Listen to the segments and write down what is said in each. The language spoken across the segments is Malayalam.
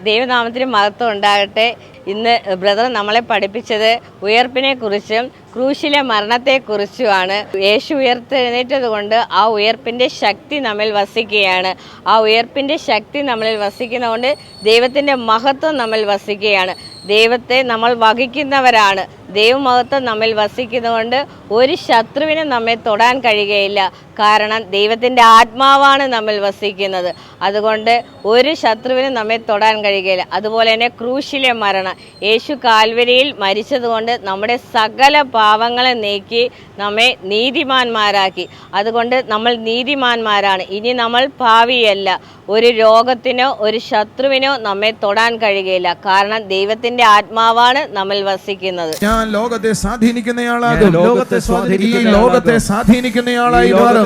ദൈവനാമത്തിന് മഹത്വം ഉണ്ടാകട്ടെ. ഇന്ന് ബ്രദർ നമ്മളെ പഠിപ്പിച്ചത് ഉയർപ്പിനെ കുറിച്ചും ക്രൂശിലെ മരണത്തെക്കുറിച്ചുമാണ്. യേശു ഉയർത്തെഴുന്നേറ്റത് കൊണ്ട് ആ ഉയർപ്പിൻ്റെ ശക്തി നമ്മിൽ വസിക്കുകയാണ്. ആ ഉയർപ്പിൻ്റെ ശക്തി നമ്മളിൽ വസിക്കുന്നതുകൊണ്ട് ദൈവത്തിൻ്റെ മഹത്വം നമ്മിൽ വസിക്കുകയാണ്. ദൈവത്തെ നമ്മൾ വഹിക്കുന്നവരാണ്. ദൈവമഹത്വം നമ്മിൽ വസിക്കുന്നതുകൊണ്ട് ഒരു ശത്രുവിനും നമ്മെ തൊടാൻ കഴിയുകയില്ല. കാരണം ദൈവത്തിൻ്റെ ആത്മാവാണ് നമ്മിൽ വസിക്കുന്നത്. അതുകൊണ്ട് ഒരു ശത്രുവിനും നമ്മെ തൊടാൻ കഴിയുകയില്ല. അതുപോലെ തന്നെ ക്രൂശിലെ മരണം, യേശു കാൽവരിയിൽ മരിച്ചതുകൊണ്ട് നമ്മുടെ സകല പാവങ്ങളെ നീക്കി നമ്മെ നീതിമാന്മാരാക്കി. അതുകൊണ്ട് നമ്മൾ നീതിമാന്മാരാണ്. ഇനി നമ്മൾ പാവിയല്ല. ഒരു രോഗത്തിനോ ഒരു ശത്രുവിനോ നമ്മെ തൊടാൻ കഴിയുകയില്ല. കാരണം ദൈവത്തിന്റെ ആത്മാവാണ് നമ്മിൽ വസിക്കുന്നത്. ഞാൻ ലോകത്തെ സ്വാധീനിക്കുന്നയാളാകും. ലോകത്തെ സ്വാധീനിക്കുന്നയാളായി മാറും.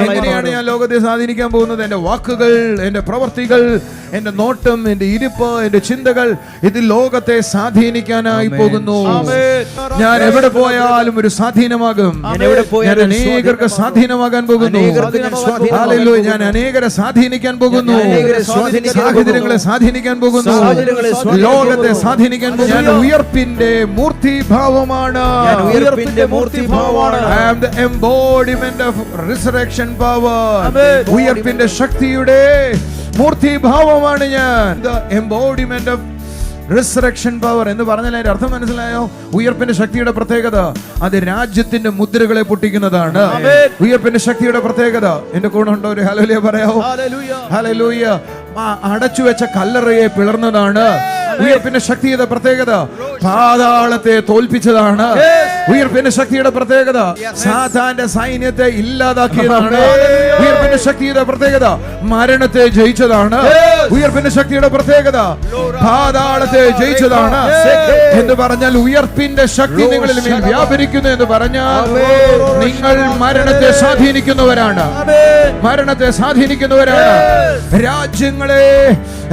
എങ്ങനെയാണ് ഞാൻ ലോകത്തെ സ്വാധീനിക്കാൻ പോകുന്നത്? എന്റെ വാക്കുകൾ, എന്റെ പ്രവർത്തികൾ, എന്റെ നോട്ടം, എന്റെ ഇരിപ്പ്, എന്റെ ചിന്തകൾ, ഇത് ലോകത്തെ സ്വാധീനിക്കാനായി പോകുന്നു. ഞാൻ എവിടെ പോയാലും ഒരു സ്വാധീനമാകും. ഞാൻ അനേകർക്ക് സ്വാധീനമാകാൻ പോകുന്നു. ഞാൻ അനേകരെ സ്വാധീനിക്കാൻ പോകുന്നു. സാഹചര്യങ്ങളെ സ്വാധീനിക്കാൻ പോകുന്നു. ലോകത്തെ സ്വാധീനിക്കാൻ പോകുന്നു. ഞാൻ ഉയർപ്പിന്റെ മൂർത്തിഭാവമാണ്. I am the embodiment of resurrection power. ഉയർപ്പിന്റെ ശക്തിയുടെ മൂർത്തിഭാവമാണ് ഞാൻ. The embodiment of resurrection power എന്ന് പറഞ്ഞാൽ അതിന്റെ അർത്ഥം മനസ്സിലായോ? ഉയർപ്പിന്റെ ശക്തിയുടെ പ്രത്യേകത അത് രാജ്യത്തിന്റെ മുദ്രകളെ പൊട്ടിക്കുന്നതാണ്. ഉയർപ്പിന്റെ ശക്തിയുടെ പ്രത്യേകത എന്റെ കൂടെ ഉണ്ടോ? ഒരു ഹല്ലേലൂയ പറയാവോ? ഹല്ലേലൂയ. അടച്ചു വെച്ച കല്ലറയെ പിളർന്നതാണ്. ഉയർപ്പിന്റെ ശക്തിയുടെ പ്രത്യേകത പാതാളത്തെ തോൽപ്പിച്ചതാണ്. ഉയർപ്പിന്റെ ശക്തിയുടെ പ്രത്യേകത സാത്താന്റെ സൈന്യത്തെ ഇല്ലാതാക്കിയതാണ്. ഉയർപ്പിന്റെ ശക്തിയുടെ പ്രത്യേകത മരണത്തെ ജയിച്ചതാണ്. ഉയർപ്പിന്റെ ശക്തിയുടെ പ്രത്യേകത പാതാളത്തെ ജയിച്ചതാണ്. എന്ന് പറഞ്ഞാൽ ഉയർപ്പിന്റെ ശക്തി നിങ്ങളിൽ മേൽ വ്യാപരിക്കുന്നു എന്ന് പറഞ്ഞാൽ നിങ്ങൾ മരണത്തെ സ്വാധീനിക്കുന്നവരാണ്. മരണത്തെ സ്വാധീനിക്കുന്നവരാണ്.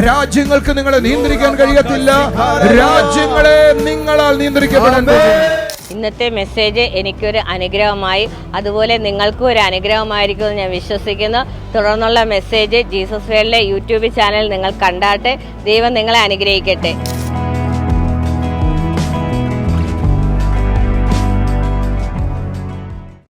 രാജ്യങ്ങൾക്ക് നിങ്ങളെ നിയന്ത്രിക്കാൻ കഴിയത്തില്ല. രാജ്യങ്ങളെ നിങ്ങളാൽ നിയന്ത്രിക്കപ്പെടാൻ കഴിയും. ഇന്നത്തെ മെസ്സേജ് എനിക്കൊരു അനുഗ്രഹമായി, അതുപോലെ നിങ്ങൾക്കും ഒരു അനുഗ്രഹമായിരിക്കുമെന്ന് ഞാൻ വിശ്വസിക്കുന്നു. തുടർന്നുള്ള മെസ്സേജ് ജീസസ് വേൾഡിലെ യൂട്യൂബ് ചാനൽ നിങ്ങൾ കണ്ടാട്ടെ. ദൈവം നിങ്ങളെ അനുഗ്രഹിക്കട്ടെ.